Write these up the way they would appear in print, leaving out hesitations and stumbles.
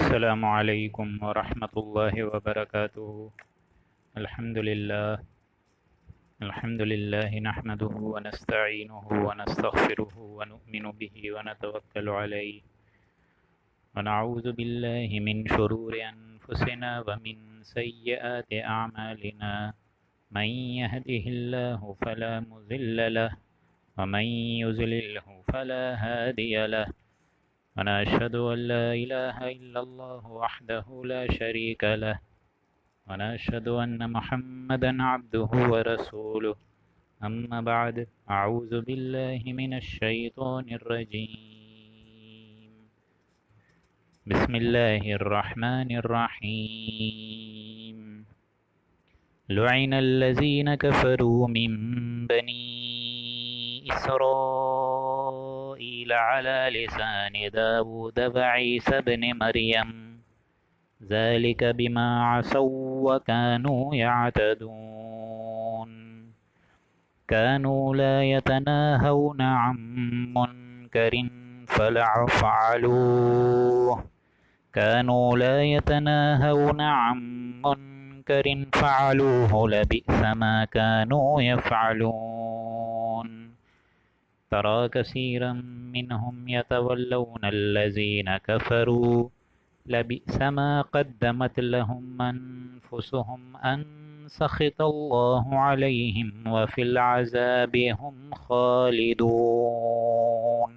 السلام علیکم ورحمۃ اللہ وبرکاتہ۔ الحمد للہ نحمده ونستعینه ونستغفره ونؤمن به ونتوکل علیہ ونعوذ باللہ من شرور انفسنا ومن سیئات اعمالنا من يهده الله فلا مضل له ومن يضلله فلا هادي له ونشهد أن لا إله إلا الله وحده لا شريك له ونشهد أن محمدا عبده ورسوله أما بعد أعوذ بالله من الشيطان الرجيم بسم الله الرحمن الرحيم لعن الذين كفروا من بني إسرائيل على لسان داود وعيسى بن مريم ذلك بما عصوا وكانوا يعتدون كانوا لا يتناهون عن منكر فعلوه كانوا لا يتناهون عن منكر فعلوه لبئس ما كانوا يفعلون ترى كثيرا منهم يتولون الذين كفروا لبئس ما قدمت لهم أنفسهم أن سخط الله عليهم وفي العذاب هم خالدون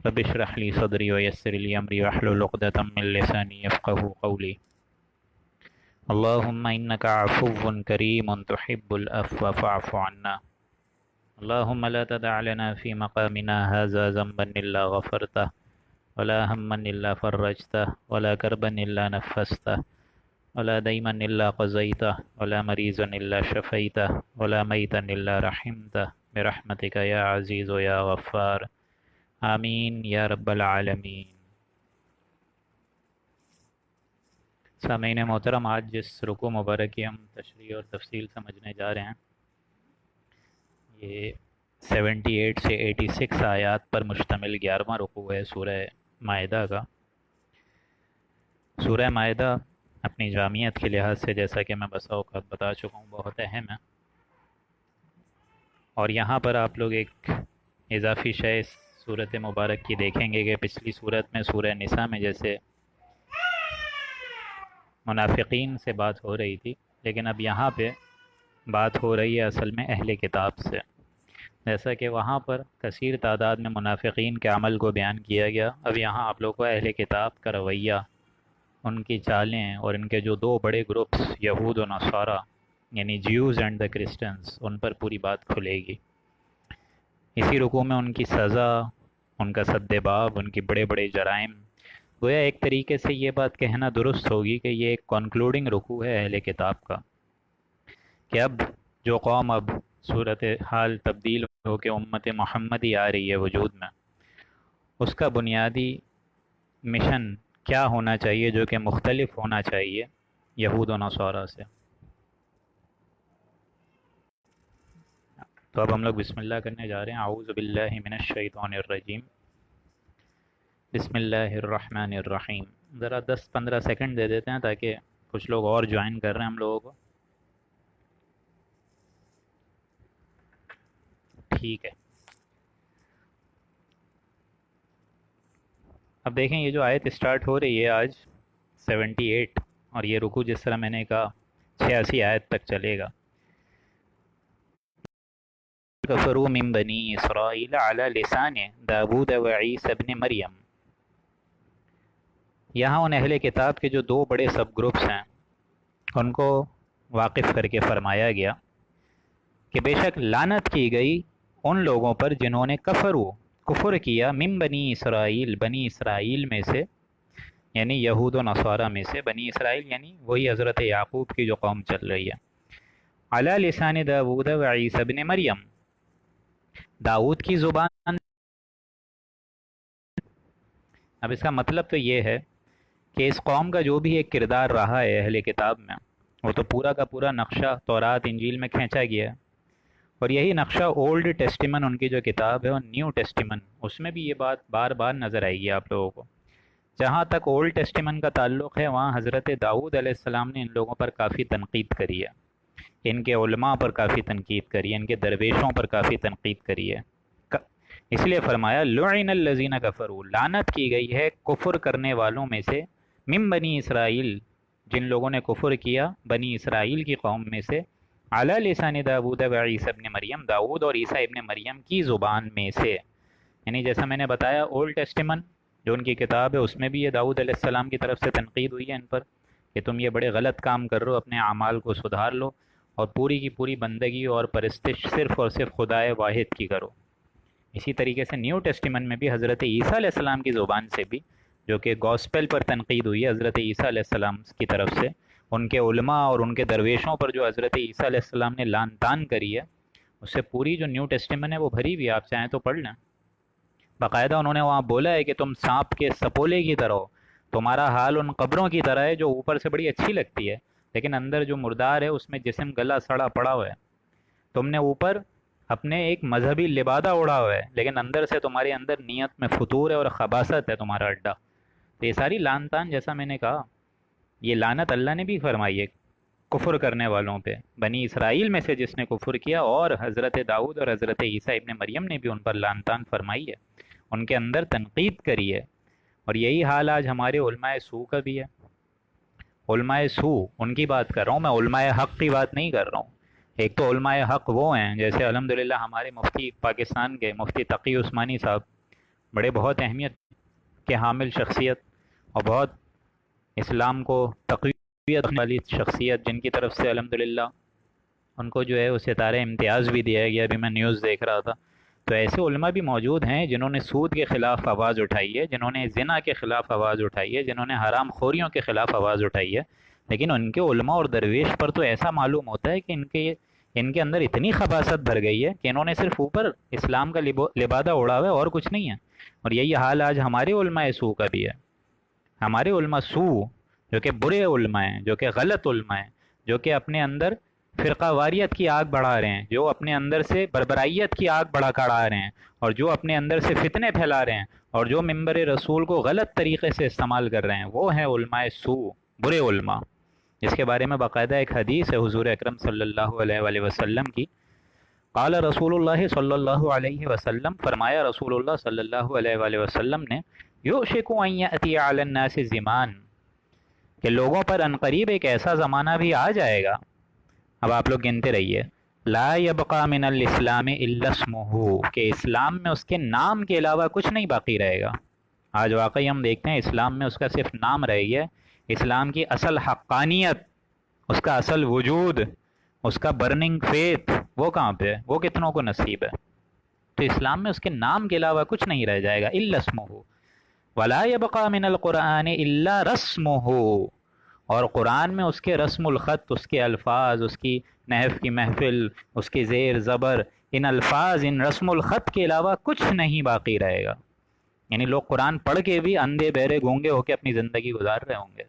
رب اشرح لي صدري ويسر لي أمري واحلل عقدة من لساني يفقهوا قولي اللهم إنك عفو كريم تحب العفو فاعف عنا اللهم لا تدع لنا في مقامنا هذا ذنبا إلا غفرته ولا هما إلا فرجته ولا كربا إلا نفسته ولا ديما إلا قضيته ولا مريضا إلا شفيته ولا ميتا إلا رحمته برحمتك يا عزيز يا غفار آمين يا رب العالمين۔ سامعین محترم، آج جس رکوع مبارک کی ہم تشریح اور تفصیل سمجھنے جا رہے ہیں یہ 78 سے 86 آیات پر مشتمل 11واں رکوع ہے سورہ مائدہ کا۔ سورہ مائدہ اپنی جامعیت کے لحاظ سے، جیسا کہ میں بسا اوقات بتا چکا ہوں، بہت اہم ہے، اور یہاں پر آپ لوگ ایک اضافی شے صورت مبارک کی دیکھیں گے کہ پچھلی صورت میں سورہ نساء میں جیسے منافقین سے بات ہو رہی تھی، لیکن اب یہاں پہ بات ہو رہی ہے اصل میں اہل کتاب سے۔ جیسا کہ وہاں پر کثیر تعداد میں منافقین کے عمل کو بیان کیا گیا، اب یہاں آپ لوگ کو اہل کتاب کا رویہ، ان کی چالیں اور ان کے جو دو بڑے گروپس یہود و نصارہ یعنی جیوز اینڈ دا کرسچنز، ان پر پوری بات کھلے گی۔ اسی رکوع میں ان کی سزا، ان کا سد باب، ان کی بڑے بڑے جرائم، گویا ایک طریقے سے یہ بات کہنا درست ہوگی کہ یہ ایک کنکلوڈنگ رکوع ہے اہل کتاب کا، کہ اب جو قوم اب صورت حال تبدیل ہو کے امت محمدی آ رہی ہے وجود میں، اس کا بنیادی مشن کیا ہونا چاہیے جو کہ مختلف ہونا چاہیے یہود و نصارہ سے۔ تو اب ہم لوگ بسم اللہ کرنے جا رہے ہیں۔ اعوذ باللہ من الشیطان الرجیم، بسم اللہ الرحمن الرحیم۔ ذرا 10-15 سیکنڈ دے دیتے ہیں تاکہ کچھ لوگ اور جوائن کر رہے ہیں ہم لوگوں کو۔ ٹھیک ہے، اب دیکھیں یہ جو آیت اسٹارٹ ہو رہی ہے آج 78، اور یہ رکوع جس طرح میں نے کہا 86 آیت تک چلے گا۔ کفروا من بنی اسرائیل علی لسان داود وعیسی ابن مریم، یہاں ان اہل کتاب کے جو دو بڑے سب گروپس ہیں ان کو واقف کر کے فرمایا گیا کہ بے شک لعنت کی گئی ان لوگوں پر جنہوں نے کفر کیا، من بنی اسرائیل، بنی اسرائیل میں سے، یعنی یہود و نصارہ میں سے۔ بنی اسرائیل یعنی وہی حضرت یعقوب کی جو قوم چل رہی ہے۔ علی لسان داود و عیسی ابن مریم، داؤد کی زبان۔ اب اس کا مطلب تو یہ ہے کہ اس قوم کا جو بھی ایک کردار رہا ہے اہل کتاب میں، وہ تو پورا کا پورا نقشہ تورات انجیل میں کھینچا گیا ہے، اور یہی نقشہ اولڈ ٹیسٹیمن ان کی جو کتاب ہے اور نیو ٹیسٹیمن، اس میں بھی یہ بات بار بار نظر آئے گی آپ لوگوں کو۔ جہاں تک اولڈ ٹیسٹیمنٹ کا تعلق ہے وہاں حضرت داؤد علیہ السلام نے ان لوگوں پر کافی تنقید کری ہے، ان کے علماء پر کافی تنقید کری ہے، ان کے درویشوں پر کافی تنقید کری ہے۔ اس لیے فرمایا لعن الذین کفروا، لعنت کی گئی ہے کفر کرنے والوں میں سے، من بنی اسرائیل، جن لوگوں نے کفر کیا بنی اسرائیل کی قوم میں سے، علی لسان داود و عیسی ابن مریم، داؤد اور عیسیٰ ابن مریم کی زبان میں سے۔ یعنی جیسا میں نے بتایا اولڈ ٹیسٹیمن جو ان کی کتاب ہے اس میں بھی یہ داؤد علیہ السلام کی طرف سے تنقید ہوئی ہے ان پر کہ تم یہ بڑے غلط کام کر رہے ہو، اپنے اعمال کو سدھار لو اور پوری کی پوری بندگی اور پرستش صرف اور صرف خدائے واحد کی کرو۔ اسی طریقے سے نیو ٹیسٹیمن میں بھی حضرت عیسیٰ علیہ السلام کی زبان سے بھی، جو کہ گاسپل پر تنقید ہوئی ہے حضرت عیسیٰ علیہ السلام کی طرف سے، ان کے علماء اور ان کے درویشوں پر جو حضرت عیسیٰ علیہ السلام نے لعن طعن کری ہے، اس سے پوری جو نیو ٹیسٹیمن ہے وہ بھری ہوئی ہے، آپ چاہیں تو پڑھ لیں۔ باقاعدہ انہوں نے وہاں بولا ہے کہ تم سانپ کے سپولے کی طرح ہو، تمہارا حال ان قبروں کی طرح ہے جو اوپر سے بڑی اچھی لگتی ہے لیکن اندر جو مردار ہے اس میں جسم گلا سڑا پڑا ہوا ہے۔ تم نے اوپر اپنے ایک مذہبی لبادہ اڑا ہوا ہے لیکن اندر سے تمہارے اندر نیت میں فتور ہے اور خباثت ہے تمہارا اڈا۔ تو یہ ساری لعن طعن، جیسا میں نے کہا، یہ لعنت اللہ نے بھی فرمائی ہے کفر کرنے والوں پہ، بنی اسرائیل میں سے جس نے کفر کیا، اور حضرت داؤد اور حضرت عیسیٰ ابن مریم نے بھی ان پر لعن طعن فرمائی ہے، ان کے اندر تنقید کری ہے۔ اور یہی حال آج ہمارے علماء سو کا بھی ہے۔ علماء سو ان کی بات کر رہا ہوں میں، علماء حق کی بات نہیں کر رہا ہوں۔ ایک تو علماء حق وہ ہیں جیسے الحمدللہ ہمارے مفتی پاکستان کے مفتی تقی عثمانی صاحب، بڑے بہت اہمیت کے حامل شخصیت اور بہت اسلام کو تقویت والی شخصیت، جن کی طرف سے الحمدللہ ان کو جو ہے وہ ستارہ امتیاز بھی دیا گیا، ابھی میں نیوز دیکھ رہا تھا۔ تو ایسے علماء بھی موجود ہیں جنہوں نے سود کے خلاف آواز اٹھائی ہے، جنہوں نے زنا کے خلاف آواز اٹھائی ہے، جنہوں نے حرام خوریوں کے خلاف آواز اٹھائی ہے، لیکن ان کے علماء اور درویش پر تو ایسا معلوم ہوتا ہے کہ ان کے اندر اتنی خباثت بھر گئی ہے کہ انہوں نے صرف اوپر اسلام کا لبادہ اڑا ہوا ہے اور کچھ نہیں ہے۔ اور یہی حال آج ہمارے علماء سو کا بھی ہے۔ ہمارے علماء سو جو کہ برے علماء ہیں، جو کہ غلط علماء ہیں، جو کہ اپنے اندر فرقہ واریت کی آگ بڑھا رہے ہیں، جو اپنے اندر سے بربرائیت کی آگ بڑھا کڑا رہے ہیں، اور جو اپنے اندر سے فتنے پھیلا رہے ہیں، اور جو منبر رسول کو غلط طریقے سے استعمال کر رہے ہیں، وہ ہیں علماء سو، برے علماء، جس کے بارے میں باقاعدہ ایک حدیث ہے حضور اکرم صلی اللہ علیہ وآلہ وسلم کی۔ قال رسول اللہ صلی اللہ علیہ وسلم، فرمایا رسول اللہ صلی اللہ علیہ وآلہ وسلم نے، یوشک ان یأتی علی الناس زمان، کہ لوگوں پر عنقریب ایک ایسا زمانہ بھی آ جائے گا، اب آپ لوگ گنتے رہیے، لا یبقى من الاسلام الا اسمہ، کہ اسلام میں اس کے نام کے علاوہ کچھ نہیں باقی رہے گا۔ آج واقعی ہم دیکھتے ہیں اسلام میں اس کا صرف نام رہ گیا، اسلام کی اصل حقانیت، اس کا اصل وجود، اس کا برننگ فیتھ وہ کہاں پہ ہے؟ وہ کتنوں کو نصیب ہے؟ تو اسلام میں اس کے نام کے علاوہ کچھ نہیں رہ جائے گا، الا اسمہ، ولا يبقى من القرآن الا رسمہ، اور قرآن میں اس کے رسم الخط، اس کے الفاظ، اس کی نحو کی محفل، اس کی زیر زبر، ان الفاظ، ان رسم الخط کے علاوہ کچھ نہیں باقی رہے گا۔ یعنی لوگ قرآن پڑھ کے بھی اندھے بہرے گونگے ہو کے اپنی زندگی گزار رہے ہوں گے۔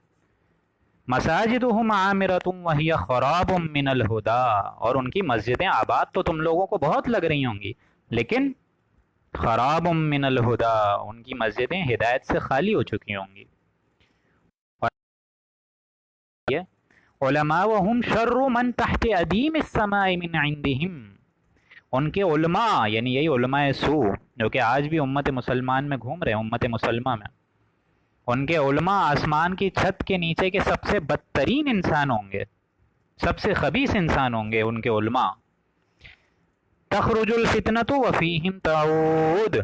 مساجدہم عامرۃ وہی خراب من الہدی، اور ان کی مسجدیں آباد تو تم لوگوں کو بہت لگ رہی ہوں گی لیکن خراب من الہدی، ان کی مسجدیں ہدایت سے خالی ہو چکی ہوں گی۔ علماء وهم شر من تحت ادیم السماء من عندهم، ان کے علماء یعنی یہی علماء سو جو کہ آج بھی امت مسلمان میں گھوم رہے ہیں، امت مسلمہ میں، ان کے علماء آسمان کی چھت کے نیچے کے سب سے بدترین انسان ہوں گے، سب سے خبیث انسان ہوں گے ان کے علماء۔ تخرج الفتنۃ وفیہم تعود،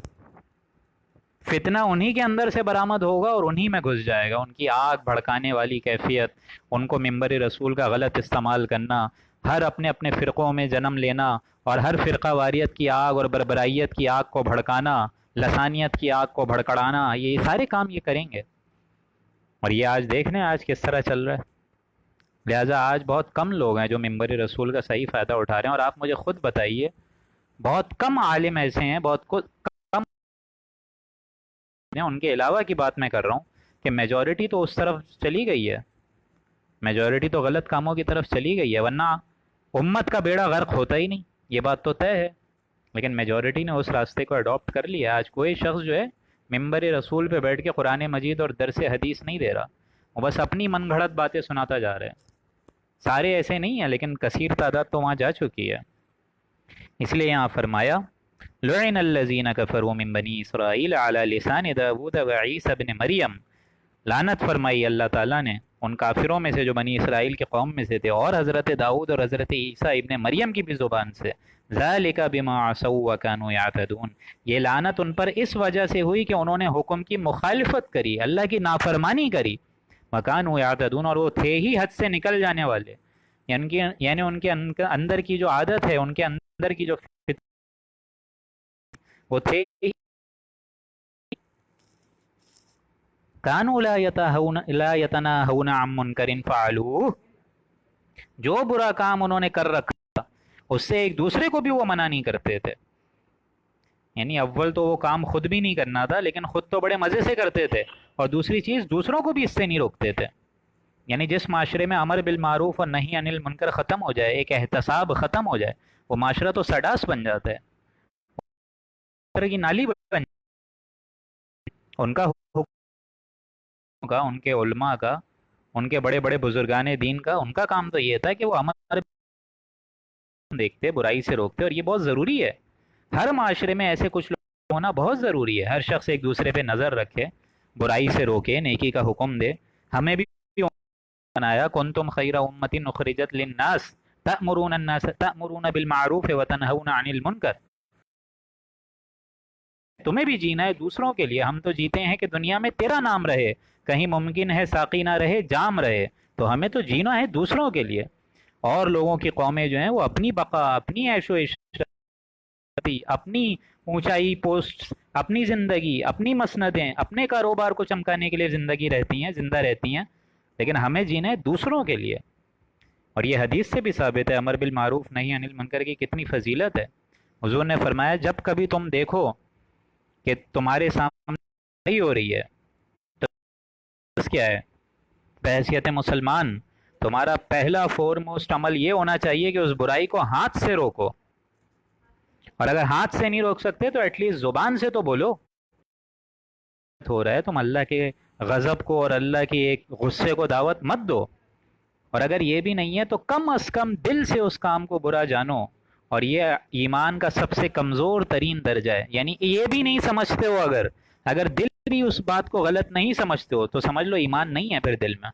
فتنہ انہی کے اندر سے برآمد ہوگا اور انہی میں گھس جائے گا، ان کی آگ بھڑکانے والی کیفیت، ان کو منبر رسول کا غلط استعمال کرنا، ہر اپنے اپنے فرقوں میں جنم لینا اور ہر فرقہ واریت کی آگ اور بربرائیت کی آگ کو بھڑکانا، لسانیت کی آگ کو بھڑکڑانا، یہ سارے کام یہ کریں گے۔ اور یہ آج دیکھ لیں آج کس طرح چل رہا ہے۔ لہٰذا آج بہت کم لوگ ہیں جو منبر رسول کا صحیح فائدہ اٹھا رہے ہیں، اور آپ مجھے خود بتائیے بہت کم عالم ایسے ہیں، بہت کم، ان کے علاوہ کی بات میں کر رہا ہوں کہ میجورٹی تو اس طرف چلی گئی ہے، میجورٹی تو غلط کاموں کی طرف چلی گئی ہے، ورنہ امت کا بیڑا غرق ہوتا ہی نہیں، یہ بات تو طے ہے، لیکن میجورٹی نے اس راستے کو اڈاپٹ کر لیا۔ آج کوئی شخص جو ہے ممبر رسول پہ بیٹھ کے قرآن مجید اور درس حدیث نہیں دے رہا، وہ بس اپنی من گھڑت باتیں سناتا جا رہا ہے۔ سارے ایسے نہیں ہیں لیکن کثیر تعداد تو وہاں جا چکی ہے۔ اس لیے یہاں فرمایا لعن الذین کفروا من بنی اسرائیل علی لسان داود و عیسی بن مریم، لعنت فرمائی اللہ تعالیٰ نے ان کافروں میں سے جو بنی اسرائیل کے قوم میں سے تھے، اور حضرت داؤد اور حضرت عیسیٰ ابن مریم کی بھی زبان سے، ذالک بما عصوا وکانوا یعتدون، یہ لعنت ان پر اس وجہ سے ہوئی کہ انہوں نے حکم کی مخالفت کری، اللہ کی نافرمانی کری، وکانوا یعتدون، اور وہ تھے ہی حد سے نکل جانے والے، یعنی ان کے اندر کی جو عادت ہے، ان کے اندر کی جو فطرت، وہ تھے ہی کانوا لا یتناہون عن منکر فعلوہ، جو برا کام انہوں نے کر رکھا اس سے ایک دوسرے کو بھی وہ منع نہیں کرتے تھے۔ یعنی اول تو وہ کام خود بھی نہیں کرنا تھا، لیکن خود تو بڑے مزے سے کرتے تھے، اور دوسری چیز دوسروں کو بھی اس سے نہیں روکتے تھے۔ یعنی جس معاشرے میں امر بالمعروف اور نہی عن المنکر ختم ہو جائے، ایک احتساب ختم ہو جائے، وہ معاشرہ تو سڈاس بن جاتا ہے، طرح کی نالی بن جاتی ہے۔ ان کا حکم کا، ان کے علماء کا، ان کے بڑے بڑے بزرگان دین کا، ان کا کام تو یہ تھا کہ وہ امر دیکھتے، برائی سے روکتے، اور یہ بہت ضروری ہے۔ ہر معاشرے میں ایسے کچھ لوگ ہونا بہت ضروری ہے، ہر شخص ایک دوسرے پہ نظر رکھے، برائی سے روکے، نیکی کا حکم دے۔ ہمیں بھی بنایا کنتم خیر امت اخرجت للناس تأمرون بالمعروف وتنہون عن المنکر، تمہیں بھی جینا ہے دوسروں کے لیے، ہم تو جیتے ہیں کہ دنیا میں تیرا نام رہے، کہیں ممکن ہے ساقی نہ رہے جام رہے، تو ہمیں تو جینا ہے دوسروں کے لیے۔ اور لوگوں کی قومیں جو ہیں وہ اپنی بقا، اپنی عیش و عشرت، اپنی اونچائی، پوسٹ، اپنی زندگی، اپنی مسندیں، اپنے کاروبار کو چمکانے کے لیے زندہ رہتی ہیں، لیکن ہمیں جینا ہے دوسروں کے لیے۔ اور یہ حدیث سے بھی ثابت ہے، امر بالمعروف نہی عن المنکر کی کتنی فضیلت ہے۔ حضور نے فرمایا جب کبھی تم دیکھو کہ تمہارے سامنے برائی ہو رہی ہے، تو کیا ہے؟ بحیثیت مسلمان تمہارا پہلا فورموسٹ عمل یہ ہونا چاہیے کہ اس برائی کو ہاتھ سے روکو، اور اگر ہاتھ سے نہیں روک سکتے تو ایٹ لیسٹ زبان سے تو بولو۔ ہو رہا ہے تم اللہ کے غضب کو اور اللہ کی ایک غصے کو دعوت مت دو، اور اگر یہ بھی نہیں ہے تو کم از کم دل سے اس کام کو برا جانو، اور یہ ایمان کا سب سے کمزور ترین درجہ ہے۔ یعنی یہ بھی نہیں سمجھتے ہو، اگر دل بھی اس بات کو غلط نہیں سمجھتے ہو تو سمجھ لو ایمان نہیں ہے پھر دل میں۔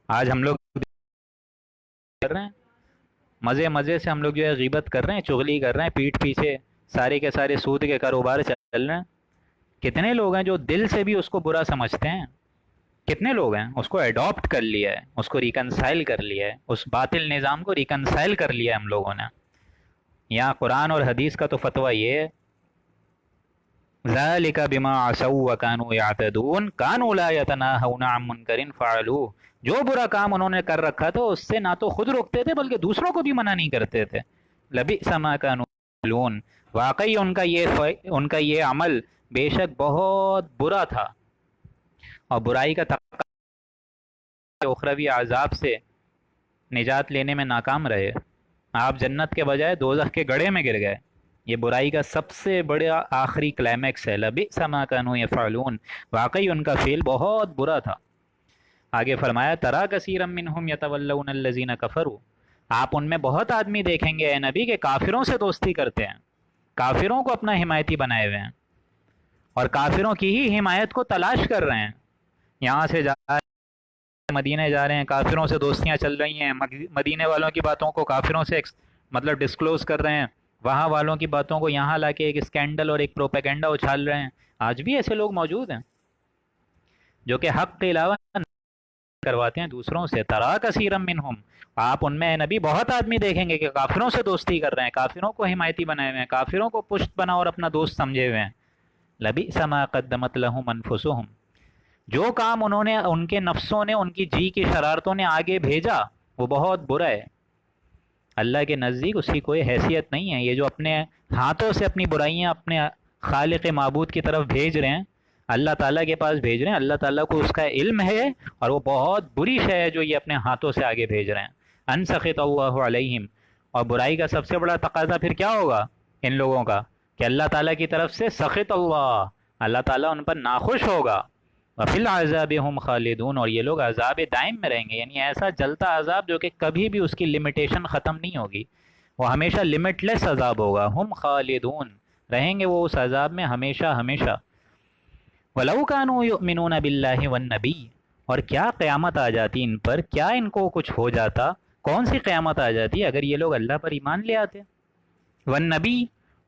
آج ہم لوگ کر رہے ہیں مزے سے، ہم لوگ جو ہے غیبت کر رہے ہیں، چغلی کر رہے ہیں، پیٹھ پیچھے سارے کے سارے سود کے کاروبار چل رہے ہیں۔ کتنے لوگ ہیں جو دل سے بھی اس کو برا سمجھتے ہیں؟ کتنے لوگ ہیں اس کو ایڈاپٹ کر لیا ہے، اس کو ریکنسائل کر لیا ہے، اس باطل نظام کو ریکنسائل کر لیا ہے ہم لوگوں نے۔ یہاں قرآن اور حدیث کا تو فتویٰ یہ ہے ذالک بما عصوا وکانوا یعتدون کانوا لا یتناہون عن منکر فعلوہ، جو برا کام انہوں نے کر رکھا تھا اس سے نہ تو خود روکتے تھے بلکہ دوسروں کو بھی منع نہیں کرتے تھے۔ لبئس ما کانوا یعملون، واقعی ان کا یہ عمل بے شک بہت برا تھا، اور برائی کا تقاضا اخروی عذاب سے نجات لینے میں ناکام رہے، آپ جنت کے بجائے دوزخ کے گڑھے میں گر گئے۔ یہ برائی کا سب سے بڑا آخری کلائمیکس ہے، لبئس ما کانوا یفعلون، واقعی ان کا فعل بہت برا تھا۔ آگے فرمایا ترا کثیرا منہم یتولون الذین کفروا، آپ ان میں بہت آدمی دیکھیں گے اے نبی کہ کافروں سے دوستی کرتے ہیں، کافروں کو اپنا حمایتی بنائے ہوئے ہیں، اور کافروں کی ہی حمایت کو تلاش کر رہے ہیں۔ یہاں سے جا رہے ہیں، مدینے جا رہے ہیں، کافروں سے دوستیاں چل رہی ہیں، مدینے والوں کی باتوں کو کافروں سے مطلب ڈسکلوز کر رہے ہیں، وہاں والوں کی باتوں کو یہاں لا کے ایک اسکینڈل اور ایک پروپیگنڈا اچھال رہے ہیں۔ آج بھی ایسے لوگ موجود ہیں جو کہ حق کے علاوہ کرواتے ہیں دوسروں سے۔ ترا کثیرا منہم، آپ ان میں نبی بہت آدمی دیکھیں گے کہ کافروں سے دوستی کر رہے ہیں، کافروں کو حمایتی بنائے ہوئے ہیں، کافروں کو پشت بنا اور اپنا دوست سمجھے ہوئے ہیں۔ لبئس ما قدمت لہم انفسہم، جو کام انہوں نے، ان کے نفسوں نے، ان کی جی کی شرارتوں نے آگے بھیجا وہ بہت برا ہے۔ اللہ کے نزدیک اس کی کوئی حیثیت نہیں ہے۔ یہ جو اپنے ہاتھوں سے اپنی برائیاں اپنے خالق معبود کی طرف بھیج رہے ہیں، اللہ تعالیٰ کے پاس بھیج رہے ہیں، اللہ تعالیٰ کو اس کا علم ہے، اور وہ بہت بری شے ہے جو یہ اپنے ہاتھوں سے آگے بھیج رہے ہیں۔ ان سخط اللہ علیہم، اور برائی کا سب سے بڑا تقاضا پھر کیا ہوگا ان لوگوں کا؟ کہ اللہ تعالیٰ کی طرف سے سخط اللہ، اللہ تعالیٰ ان پر ناخوش ہوگا. وفی العذاب ہم خالدون، اور یہ لوگ عذاب دائم میں رہیں گے، یعنی ایسا جلتا عذاب جو کہ کبھی بھی اس کی لمیٹیشن ختم نہیں ہوگی، وہ ہمیشہ لمٹ لیس عذاب ہوگا. ہم خالدون، رہیں گے وہ اس عذاب میں ہمیشہ ہمیشہ. وَلَوْ كَانُوا يُؤْمِنُونَ بِاللَّهِ وَالنَّبِيِّ، اور کیا قیامت آ جاتی ان پر، کیا ان کو کچھ ہو جاتا، کون سی قیامت آ جاتی اگر یہ لوگ اللہ پر ایمان لے آتے، والنبی،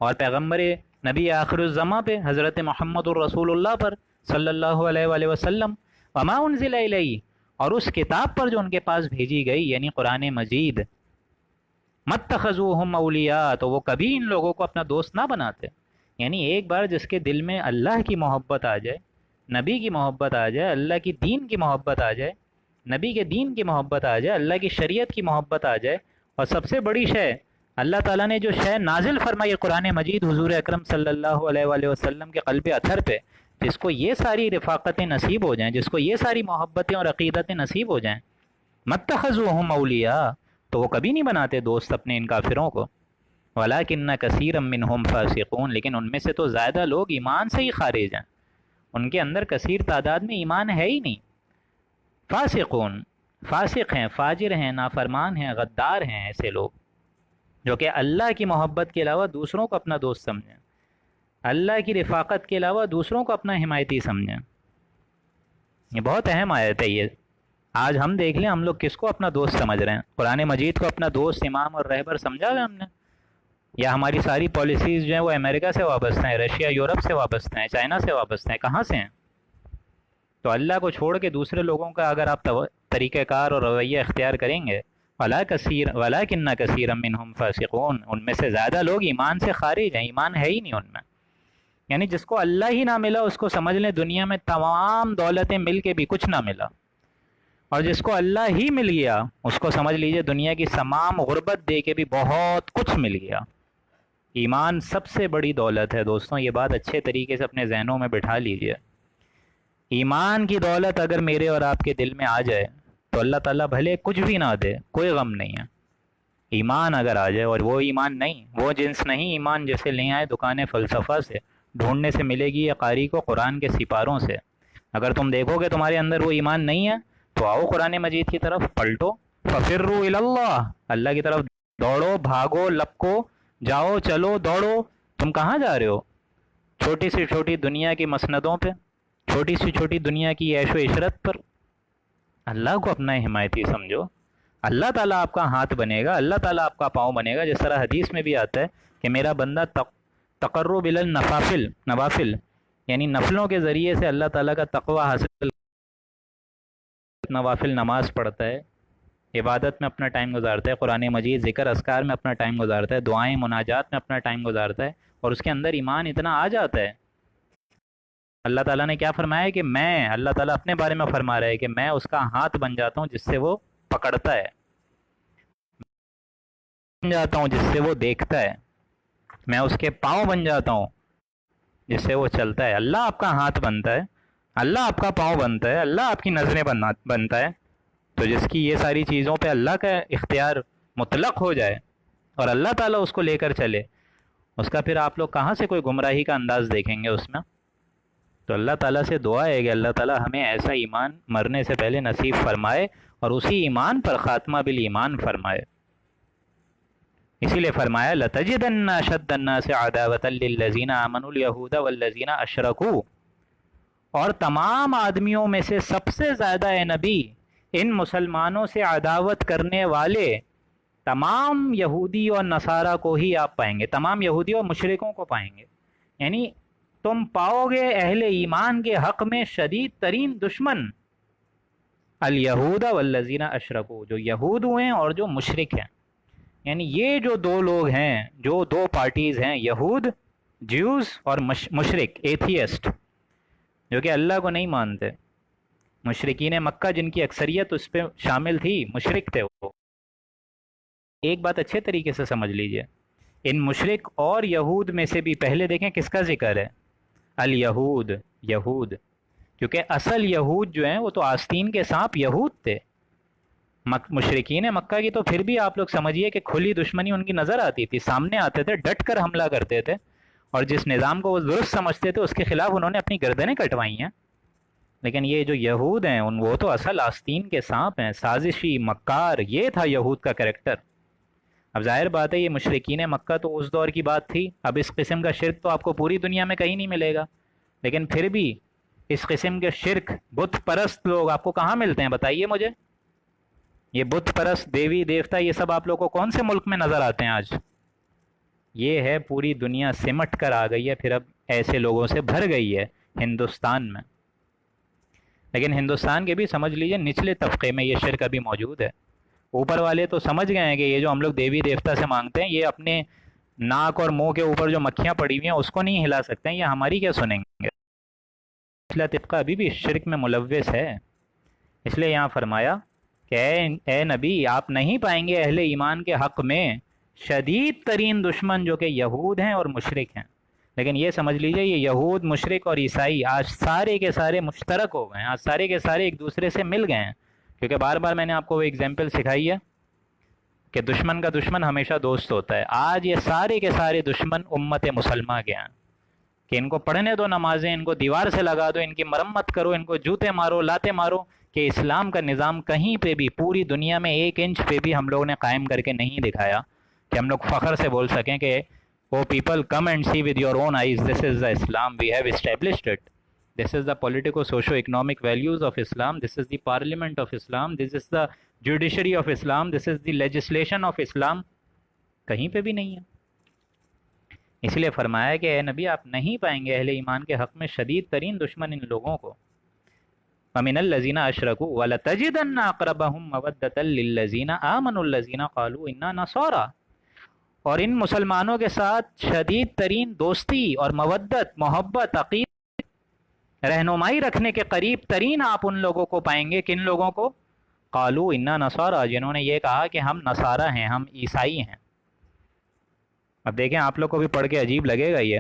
اور پیغمبر نبی آخر الزماں پہ حضرت محمد الرسول اللہ پر صلی اللہ علیہ وآلہ وسلم، وما انزل الیہ، اور اس کتاب پر جو ان کے پاس بھیجی گئی یعنی قرآن مجید. متخذوہم اولیاء، تو وہ کبھی ان لوگوں کو اپنا دوست نہ بناتے. یعنی ایک بار جس کے دل میں اللہ کی محبت آ جائے، نبی کی محبت آ جائے، اللہ کی دین کی محبت آ جائے، نبی کے دین کی محبت آ جائے، اللہ کی شریعت کی محبت آ جائے، اور سب سے بڑی شے اللہ تعالیٰ نے جو شے نازل فرمائی قرآن مجید حضور اکرم صلی اللہ علیہ وآلہ وسلم کے قلب اطہر پہ، جس کو یہ ساری رفاقتیں نصیب ہو جائیں، جس کو یہ ساری محبتیں اور عقیدتیں نصیب ہو جائیں، متخذوہم اولیاء، تو وہ کبھی نہیں بناتے دوست اپنے ان کافروں کو. وَلَٰكِنَّ كَثِيرًا مِّنْهُمْ فَاسِقُونَ، لیکن ان میں سے تو زیادہ لوگ ایمان سے ہی خارج ہیں، ان کے اندر کثیر تعداد میں ایمان ہے ہی نہیں. فاسقون، فاسق ہیں، فاجر ہیں، نافرمان ہیں، غدار ہیں، ایسے لوگ جو کہ اللہ کی محبت کے علاوہ دوسروں کو اپنا دوست سمجھیں، اللہ کی رفاقت کے علاوہ دوسروں کو اپنا حمایتی سمجھیں. یہ بہت اہم آیت ہے. یہ آج ہم دیکھ لیں ہم لوگ کس کو اپنا دوست سمجھ رہے ہیں. قرآن مجید کو اپنا دوست، امام اور رہبر سمجھا ہے ہم نے، یا ہماری ساری پالیسیز جو ہیں وہ امریکہ سے وابستہ ہیں، رشیا یورپ سے وابستہ ہیں، چائنا سے وابستہ ہیں، کہاں سے ہیں؟ تو اللہ کو چھوڑ کے دوسرے لوگوں کا اگر آپ طریقہ کار اور رویہ اختیار کریں گے، وَلَٰكِنَّ كَثِيرًا مِّنْهُمْ فَاسِقُونَ، ان میں سے زیادہ لوگ ایمان سے خارج ہیں، ایمان ہے ہی نہیں ان میں. یعنی جس کو اللہ ہی نہ ملا اس کو سمجھ لیں دنیا میں تمام دولتیں مل کے بھی کچھ نہ ملا، اور جس کو اللہ ہی مل گیا اس کو سمجھ لیجئے دنیا کی تمام غربت دے کے بھی بہت کچھ مل گیا. ایمان سب سے بڑی دولت ہے دوستوں، یہ بات اچھے طریقے سے اپنے ذہنوں میں بٹھا لیجئے. ایمان کی دولت اگر میرے اور آپ کے دل میں آ جائے تو اللہ تعالیٰ بھلے کچھ بھی نہ دے، کوئی غم نہیں ہے. ایمان اگر آ جائے، اور وہ ایمان نہیں، وہ جنس نہیں ایمان جیسے لے آئے دکان فلسفہ سے، ڈھونڈنے سے ملے گی یا قاری کو قرآن کے سپاروں سے. اگر تم دیکھو کہ تمہارے اندر وہ ایمان نہیں ہے تو آؤ قرآن مجید کی طرف پلٹو. فَفِرُّوا إِلَى اللَّهِ، اللہ کی طرف دوڑو، بھاگو، لپکو، جاؤ، چلو، دوڑو. تم کہاں جا رہے ہو؟ چھوٹی سی چھوٹی دنیا کی مسندوں پہ، چھوٹی سی چھوٹی دنیا کی عیش و عشرت پر. اللہ کو اپنا حمایتی سمجھو. اللہ تعالیٰ آپ کا ہاتھ بنے گا، اللہ تعالیٰ آپ کا پاؤں بنے گا. جس طرح حدیث میں بھی آتا ہے کہ میرا بندہ تقرب الی نوافل، یعنی نفلوں کے ذریعے سے اللہ تعالیٰ کا تقوی حاصل، نوافل نماز پڑھتا ہے، عبادت میں اپنا ٹائم گزارتا ہے، قرآن مجید ذکر اذکار میں اپنا ٹائم گزارتا ہے، دعائیں مناجات میں اپنا ٹائم گزارتا ہے، اور اس کے اندر ایمان اتنا آ جاتا ہے. اللہ تعالیٰ نے کیا فرمایا ہے کہ میں، اللہ تعالیٰ اپنے بارے میں فرما رہا ہے کہ میں اس کا ہاتھ بن جاتا ہوں جس سے وہ پکڑتا ہے، بن جاتا ہوں جس سے وہ دیکھتا ہے، میں اس کے پاؤں بن جاتا ہوں جس سے وہ چلتا ہے. اللہ آپ کا ہاتھ بنتا ہے، اللہ آپ کا پاؤں بنتا ہے، اللہ آپ کی نظریں بنتا ہے. تو جس کی یہ ساری چیزوں پہ اللہ کا اختیار مطلق ہو جائے اور اللہ تعالیٰ اس کو لے کر چلے، اس کا پھر آپ لوگ کہاں سے کوئی گمراہی کا انداز دیکھیں گے اس میں؟ تو اللہ تعالیٰ سے دعا ہے کہ اللہ تعالیٰ ہمیں ایسا ایمان مرنے سے پہلے نصیب فرمائے اور اسی ایمان پر خاتمہ بالایمان فرمائے. اسی لیے فرمایا لَتَجِدَنَّ أَشَدَّ النَّاسِ عَدَاوَةً لِلَّذِينَ آمَنُوا الْيَهُودَ وَالَّذِينَ أَشْرَكُوا، اور تمام آدمیوں میں سے سب سے زیادہ اے نبی ان مسلمانوں سے عداوت کرنے والے تمام یہودی اور نصارہ کو ہی آپ پائیں گے، تمام یہودی اور مشرکوں کو پائیں گے. یعنی تم پاؤ گے اہل ایمان کے حق میں شدید ترین دشمن الیہود والذین اشرکوا، جو یہود ہوئے اور جو مشرک ہیں. یعنی یہ جو دو لوگ ہیں، جو دو پارٹیز ہیں، یہود جیوز اور مشرک ایتھیسٹ، جو کہ اللہ کو نہیں مانتے. مشرکین مکہ جن کی اکثریت اس پہ شامل تھی، مشرک تھے وہ. ایک بات اچھے طریقے سے سمجھ لیجئے، ان مشرک اور یہود میں سے بھی پہلے دیکھیں کس کا ذکر ہے؟ الیہود، یہود. کیونکہ اصل یہود جو ہیں وہ تو آستین کے سانپ یہود تھے. مشرکین مکہ کی تو پھر بھی آپ لوگ سمجھیے کہ کھلی دشمنی ان کی نظر آتی تھی، سامنے آتے تھے، ڈٹ کر حملہ کرتے تھے، اور جس نظام کو وہ درست سمجھتے تھے اس کے خلاف انہوں نے اپنی گردنیں کٹوائی ہیں۔ لیکن یہ جو یہود ہیں وہ تو اصل آستین کے سانپ ہیں، سازشی، مکار، یہ تھا یہود کا کریکٹر۔ اب ظاہر بات ہے یہ مشرکین مکہ تو اس دور کی بات تھی، اب اس قسم کا شرک تو آپ کو پوری دنیا میں کہیں نہیں ملے گا، لیکن پھر بھی اس قسم کے شرک بت پرست لوگ آپ کو کہاں ملتے ہیں بتائیے مجھے؟ یہ بت پرست، دیوی دیوتا، یہ سب آپ لوگوں کو کون سے ملک میں نظر آتے ہیں آج؟ یہ ہے پوری دنیا سمٹ کر آ گئی ہے، پھر اب ایسے لوگوں سے بھر گئی ہے ہندوستان میں۔ لیکن ہندوستان کے بھی سمجھ لیجئے نچلے طبقے میں یہ شرک ابھی موجود ہے۔ اوپر والے تو سمجھ گئے ہیں کہ یہ جو ہم لوگ دیوی دیوتا سے مانگتے ہیں یہ اپنے ناک اور منہ کے اوپر جو مکھیاں پڑی ہوئی ہیں اس کو نہیں ہلا سکتے ہیں، یہ ہماری کیا سنیں گے؟ پچھلا طبقہ ابھی بھی شرک میں ملوث ہے۔ اس لیے یہاں فرمایا کہ اے نبی آپ نہیں پائیں گے اہل ایمان کے حق میں شدید ترین دشمن جو کہ یہود ہیں اور مشرک ہیں۔ لیکن یہ سمجھ لیجئے یہ یہود، مشرک اور عیسائی آج سارے کے سارے مشترک ہو گئے ہیں، آج سارے کے سارے ایک دوسرے سے مل گئے ہیں، کیونکہ بار بار میں نے آپ کو وہ ایگزامپل سکھائی ہے کہ دشمن کا دشمن ہمیشہ دوست ہوتا ہے۔ آج یہ سارے کے سارے دشمن امت مسلمہ کے ہیں کہ ان کو پڑھنے دو نمازیں، ان کو دیوار سے لگا دو، ان کی مرمت کرو، ان کو جوتے مارو، لاتے مارو، کہ اسلام کا نظام کہیں پہ بھی پوری دنیا میں 1 انچ پہ بھی ہم لوگوں نے قائم کر کے نہیں دکھایا کہ ہم لوگ فخر سے بول سکیں کہ O people come and see with your own eyes this is the Islam we have established it, this is the politico socio economic values of Islam, this is the parliament of Islam, this is the judiciary of Islam, this is the legislation of Islam, کہیں پہ بھی نہیں ہے۔ اس لیے فرمایا کہ اے نبی آپ نہیں پائیں گے اہل ایمان کے حق میں شدید ترین دشمن ان لوگوں کو۔ وَمِنَ الَّذِينَ أَشْرَكُوا وَلَتَجِدَنَّ أَقْرَبَهُمْ مَوَدَّةً لِّلَّذِينَ آمَنُوا الَّذِينَ قَالُوا إِنَّا نَصَارَىٰ، اور ان مسلمانوں کے ساتھ شدید ترین دوستی اور مودت، محبت، عقیدت، رہنمائی رکھنے کے قریب ترین آپ ان لوگوں کو پائیں گے۔ کن لوگوں کو؟ قالوا إِنَّا نَصَارَىٰ، جنہوں نے یہ کہا کہ ہم نصارہ ہیں، ہم عیسائی ہیں۔ اب دیکھیں آپ لوگ کو بھی پڑھ کے عجیب لگے گا یہ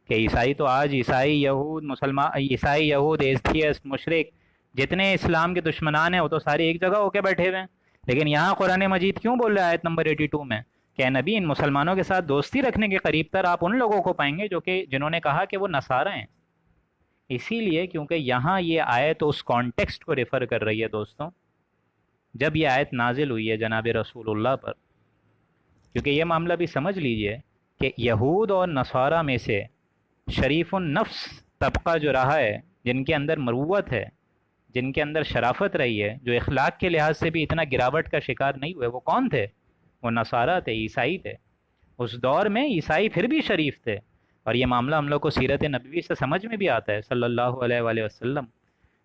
کہ عیسائی تو آج عیسائی، یہود، مسلمان، عیسائی، یہود، ایتھیسٹ، مشرک، جتنے اسلام کے دشمنان ہیں وہ تو سارے ایک جگہ ہو کے بیٹھے ہوئے ہیں۔ لیکن یہاں قرآن مجید کیوں بول رہا ہے آیت نمبر 82 میں کہ اے نبی ان مسلمانوں کے ساتھ دوستی رکھنے کے قریب تر آپ ان لوگوں کو پائیں گے جو کہ جنہوں نے کہا کہ وہ نصارہ ہیں؟ اسی لیے کیونکہ یہاں یہ آیت اس کانٹیکسٹ کو ریفر کر رہی ہے دوستوں جب یہ آیت نازل ہوئی ہے جناب رسول اللہ پر، کیونکہ یہ معاملہ بھی سمجھ لیجئے کہ یہود اور نصارہ میں سے شریف النفس طبقہ جو رہا ہے، جن کے اندر مروت ہے، جن کے اندر شرافت رہی ہے، جو اخلاق کے لحاظ سے بھی اتنا گراوٹ کا شکار نہیں ہوئے، وہ کون تھے؟ وہ نصارہ تھے، عیسائی تھے۔ اس دور میں عیسائی پھر بھی شریف تھے، اور یہ معاملہ ہم لوگ کو سیرت نبوی سے سمجھ میں بھی آتا ہے صلی اللہ علیہ وآلہ وسلم۔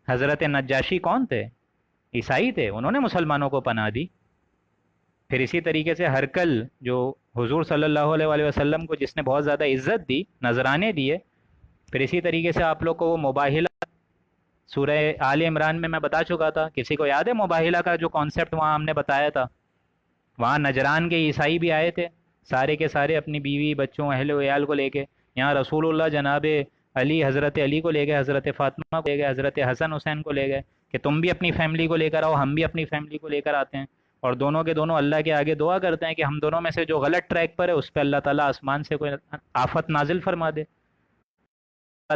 حضرت نجاشی کون تھے؟ عیسائی تھے، انہوں نے مسلمانوں کو پناہ دی۔ پھر اسی طریقے سے ہرکل جو حضور صلی اللہ علیہ وآلہ وسلم کو جس نے بہت زیادہ عزت دی، نذرانے دیے، پھر اسی طریقے سے آپ لوگ کو وہ مباہلہ سورہ آل عمران میں بتا چکا تھا، کسی کو یاد ہے مباہلہ کا جو کانسیپٹ وہاں ہم نے بتایا تھا؟ وہاں نجران کے عیسائی بھی آئے تھے، سارے کے سارے اپنی بیوی، بچوں، اہل و عیال کو لے کے۔ یہاں رسول اللہ جناب علی، حضرت علی کو لے گئے، حضرت فاطمہ کو لے گئے، حضرت حسن حسین کو لے گئے کہ تم بھی اپنی فیملی کو لے کر آؤ، ہم بھی اپنی فیملی کو لے کر آتے ہیں، اور دونوں کے دونوں اللہ کے آگے دعا کرتے ہیں کہ ہم دونوں میں سے جو غلط ٹریک پر ہے اس پہ اللہ تعالیٰ آسمان سے کوئی آفت نازل فرما دے۔